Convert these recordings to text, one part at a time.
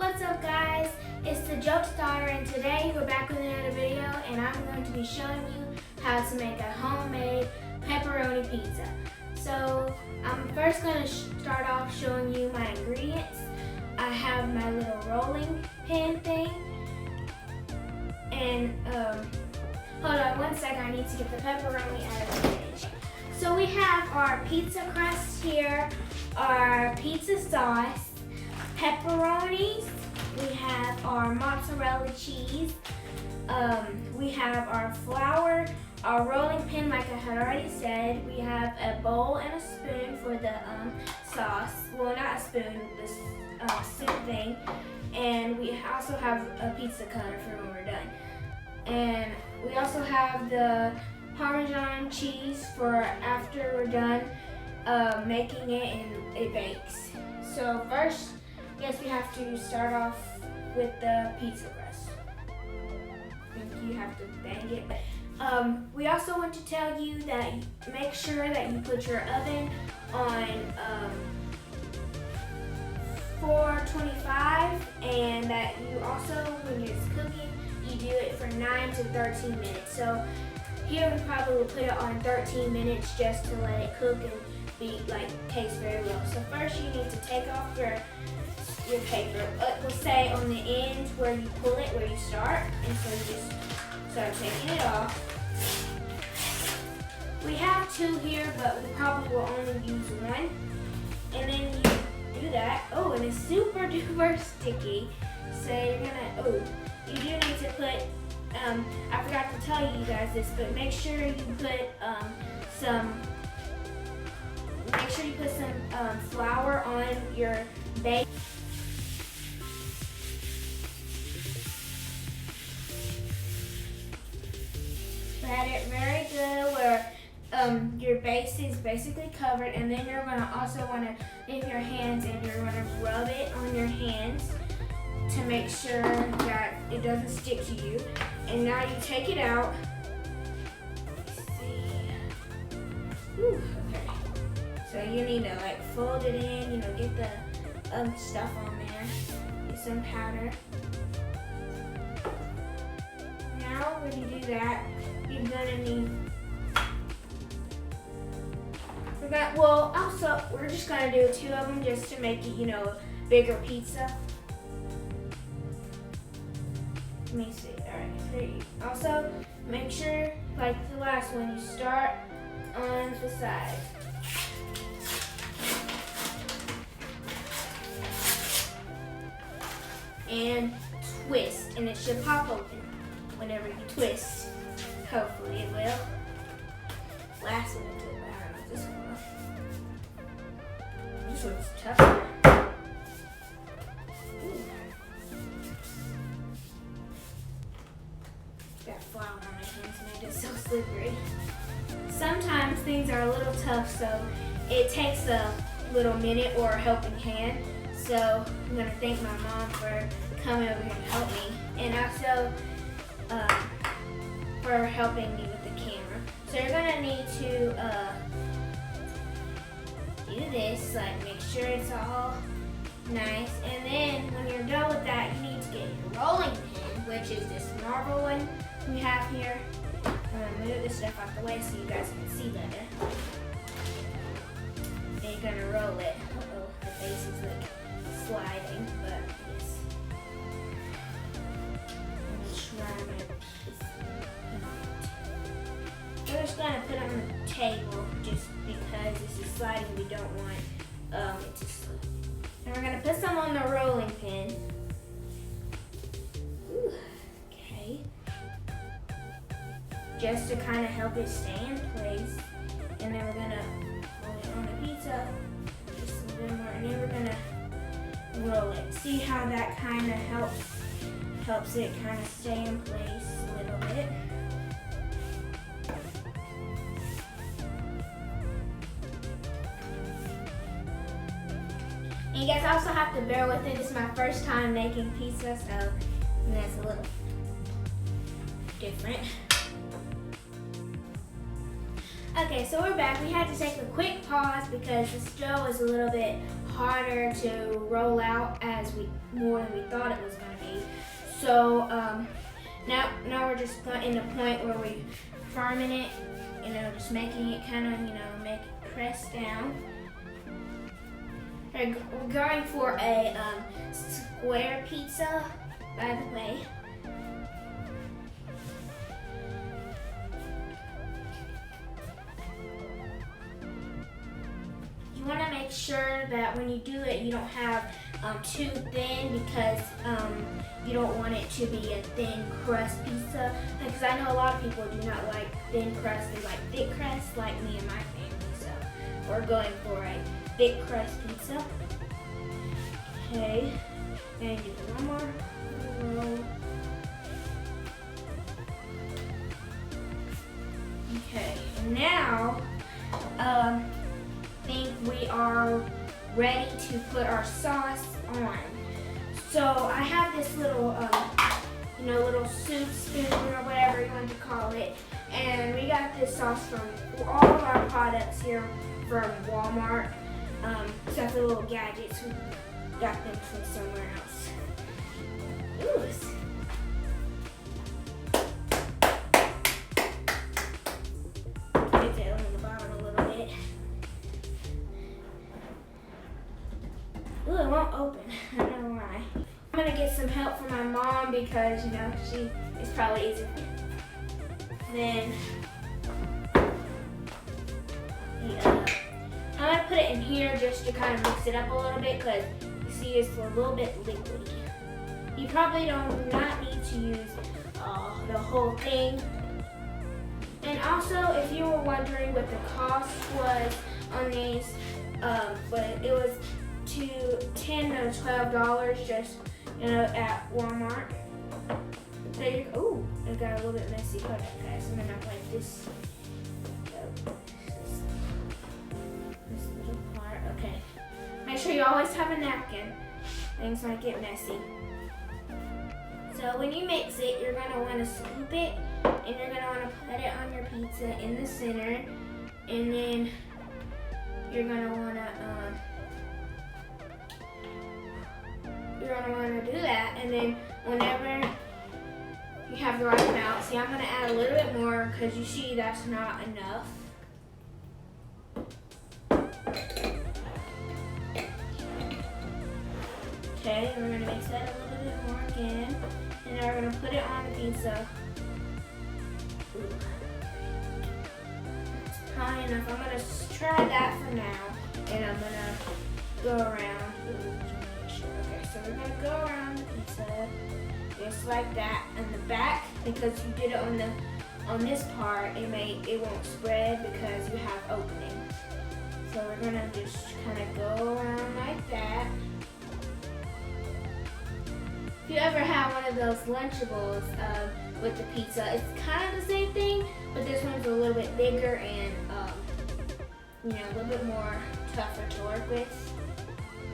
What's up, guys? It's the JOAT daughter, and today we're back with another video, and I'm going to be showing you how to make a homemade pepperoni pizza. So I'm first going to start off showing you my ingredients. I have my little rolling pin thing, and hold on one second, I need to get the pepperoni out of the fridge. So we have our pizza crust here, our pizza sauce, pepperonis, we have our mozzarella cheese, we have our flour, our rolling pin like I had already said, we have a bowl and a spoon for the sauce, well not a spoon, this soup thing, and we also have a pizza cutter for when we're done. And we also have the Parmesan cheese for after we're done making it and it bakes. So first, I guess we have to start off with the pizza crust. I think you have to bang it. We also want to tell you that make sure that you put your oven on 425, and that you also, when it's cooking, you do it for 9 to 13 minutes. So here we probably will put it on 13 minutes just to let it cook and be taste very well. So first you need to take off your paper. We'll say on the end where you pull it, where you start, and so you just start taking it off. We have two here, but we probably will only use one. And then you do that. Oh, and it's super duper sticky. So you're gonna, you do need to put, I forgot to tell you guys this, but make sure you put some flour on your bake. Spread it very good where your base is basically covered, and then you're gonna also wanna in your hands, and you're gonna rub it on your hands to make sure that it doesn't stick to you. And now you take it out. Let's see. Whew, okay. So you need to fold it in, get the stuff on there. Get some powder. Now when you do that, you're gonna need, also we're just gonna do two of them just to make it, a bigger pizza. Let me see. Alright, also make sure, like the last one, you start on the side. And twist, and it should pop open whenever you twist. Hopefully it will. Last one it did, but I don't know this one. This one's tougher. Got flour on my hands, made it so slippery. Sometimes things are a little tough, so it takes a little minute or a helping hand. So I'm gonna thank my mom for coming over here to help me, and also for helping me with the camera. So you're gonna need to do this, make sure it's all nice, and then when you're done with that, you need to get your rolling pin, which is this marble one we have here. I'm gonna move this stuff out the way so you guys can see better. And you're gonna roll it. Uh-oh, the base is sliding, but yes. I'm gonna try my piece. We're just gonna put it on the table just because this is sliding. We don't want it to slip. And we're gonna put some on the rolling pin. Ooh, okay. Just to kind of help it stay in place. And then we're gonna roll it on the pizza. Just a little bit more. And then we're gonna roll it. See how that kind of helps it kind of stay in place a little bit. And you guys also have to bear with it. This is my first time making pizza, so that's a little different. Okay, so we're back. We had to take a quick pause because this dough is a little bit harder to roll out as more than we thought it was going to be. So now we're just in the point where we're firming it, just making it kind of, make it press down. We're going for a square pizza, by the way. You want to make sure that when you do it, you don't have too thin, because you don't want it to be a thin crust pizza. Because I know a lot of people do not like thin crust, they like thick crust, like me and my family. So we're going for a thick crust pizza. Okay, and do one more roll. Okay, and now I think we are ready to put our sauce on. So I have this little, little soup spoon or whatever you want to call it, and we got this sauce from all of our products here from Walmart. Except the little gadgets, we got them from somewhere else. Ooh. Get that on the bottom a little bit. Ooh, it won't open. I don't know why. I'm gonna get some help from my mom because, she is probably easier. Then, I'm gonna put it in here just to kind of mix it up a little bit, because you see it's a little bit liquidy. You probably do not need to use the whole thing. And also, if you were wondering what the cost was on these, but it was $10 to $12 just at Walmart. So ooh, it got a little bit messy. Hold on, guys. I'm gonna like this. This little part. Okay. Make sure you always have a napkin. Things might get messy. So when you mix it, you're gonna want to scoop it, and you're gonna want to put it on your pizza in the center, and then you're gonna want to do that, and then whenever you have the right amount, see, I'm gonna add a little bit more because you see that's not enough. Okay, and we're gonna mix that a little bit more again, and now we're gonna put it on the pizza. Ooh. It's high enough. I'm gonna try that for now, and I'm gonna go around. Okay, so we're gonna go around the pizza just like that in the back, because you did it on this part. It won't spread because you have opening. So we're gonna just kind of go around like that. If you ever have one of those Lunchables with the pizza, it's kind of the same thing, but this one's a little bit bigger and a little bit more tougher to work with,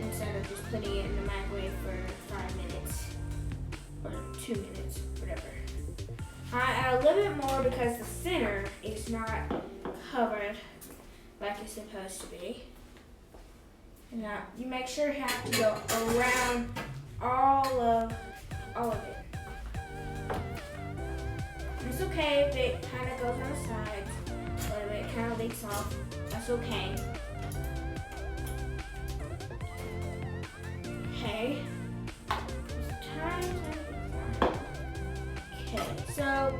instead of just putting it in the microwave for 5 minutes or 2 minutes, whatever. I add a little bit more because the center is not covered like it's supposed to be. Now you make sure you have to go around all of it. It's okay if it kind of goes on the sides, but if it kind of leaks off, that's okay. Okay. Okay, so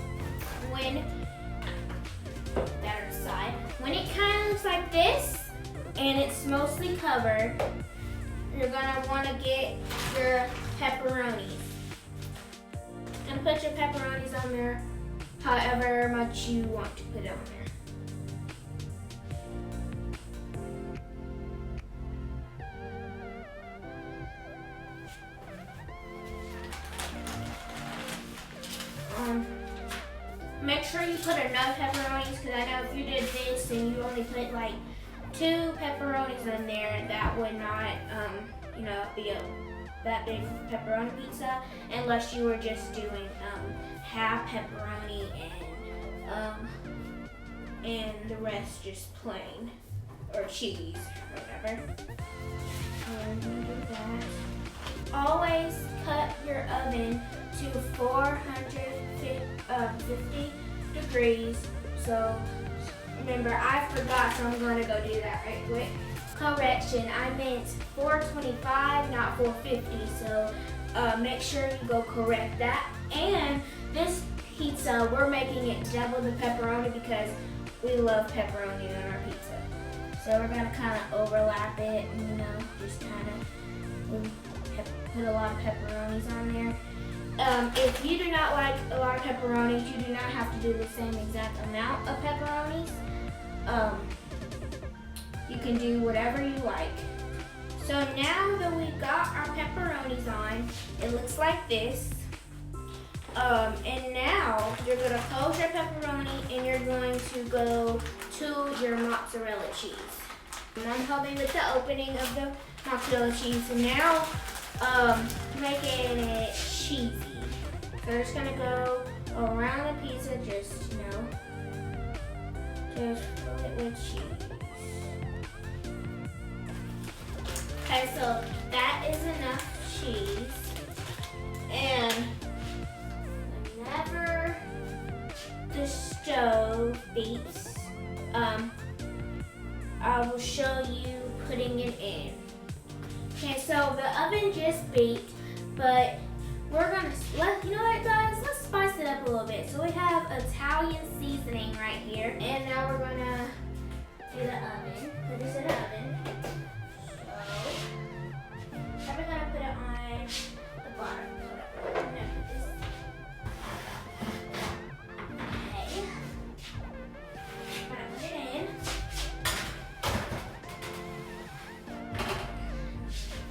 when it kind of looks like this and it's mostly covered, you're gonna want to get your pepperonis and put your pepperonis on there however much you want to put it on there. Make sure you put enough pepperonis, because I know if you did this and you only put like 2 pepperonis in there, that would not, be that big pepperoni pizza, unless you were just doing half pepperoni and the rest just plain or cheese or whatever. we're gonna do that. Always cut your oven to 450 degrees. So remember, I forgot, so I'm gonna go do that right quick. Correction, I meant 425, not 450. So make sure you go correct that. And this pizza, we're making it double the pepperoni because we love pepperoni on our pizza. So we're gonna kind of overlap it, you know, just kind of put a lot of pepperonis on there. If you do not like a lot of pepperonis, you do not have to do the same exact amount of pepperonis. You can do whatever you like. So now that we got our pepperonis on, it looks like this. And now you're gonna close your pepperoni and you're going to go to your mozzarella cheese. And I'm helping with the opening of the mozzarella cheese. So now, making it cheesy. So we're just gonna go around the pizza, just, you know, just fill it with cheese. Okay, so that is enough cheese. And whenever the stove beeps, I will show you putting it in. Okay, so the oven just beeped, but we're gonna, you know what guys, let's spice it up a little bit. So we have Italian seasoning right here, and now we're gonna do the oven, put this in the oven. So, I'm gonna put it on the bottom. I'm gonna put this. Okay. I'm gonna put it in.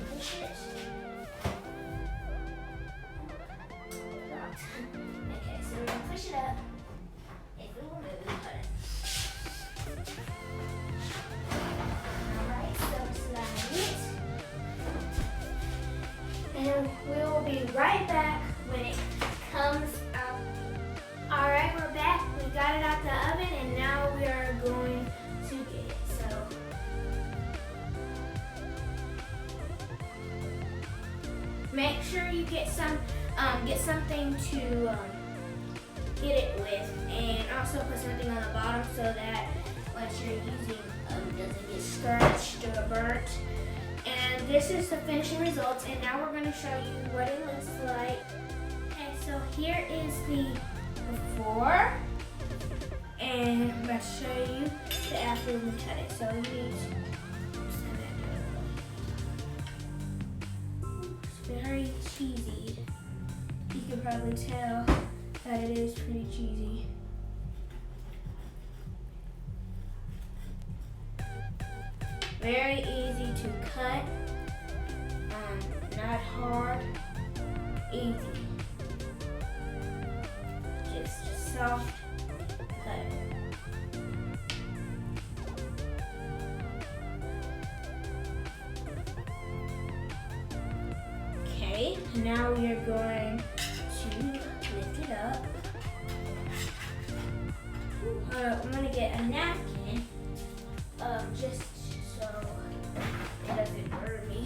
Push it. Okay, so we're gonna push it up. If we will move it, put it. Alright, so slide it. And we will be right back when it comes out. Alright, we're back. We got it out the oven and now we are going to get it. So make sure you get something to get it with, and also put something on the bottom so that what you're using doesn't get scratched or burnt. And this is the finishing results, and now we're going to show you what it looks like. Okay, so here is the before, and I'm going to show you the after we cut it. So you need it's very cheesy. You can probably tell that it is pretty cheesy. Very easy to cut, not hard, easy. Just soft cut. Okay, now we are going to lift it up. I'm gonna get a napkin, just so it doesn't burn me.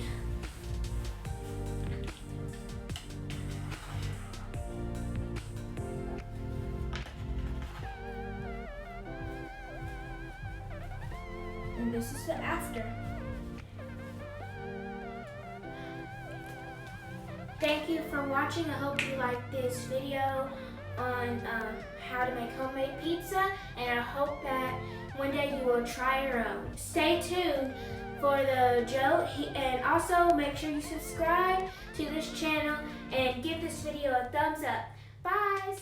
And this is the after. Thank you for watching. I hope you liked this video on how to make homemade pizza, and I hope that one day you will try your own. Stay tuned for the JOAT, and also make sure you subscribe to this channel and give this video a thumbs up. Bye!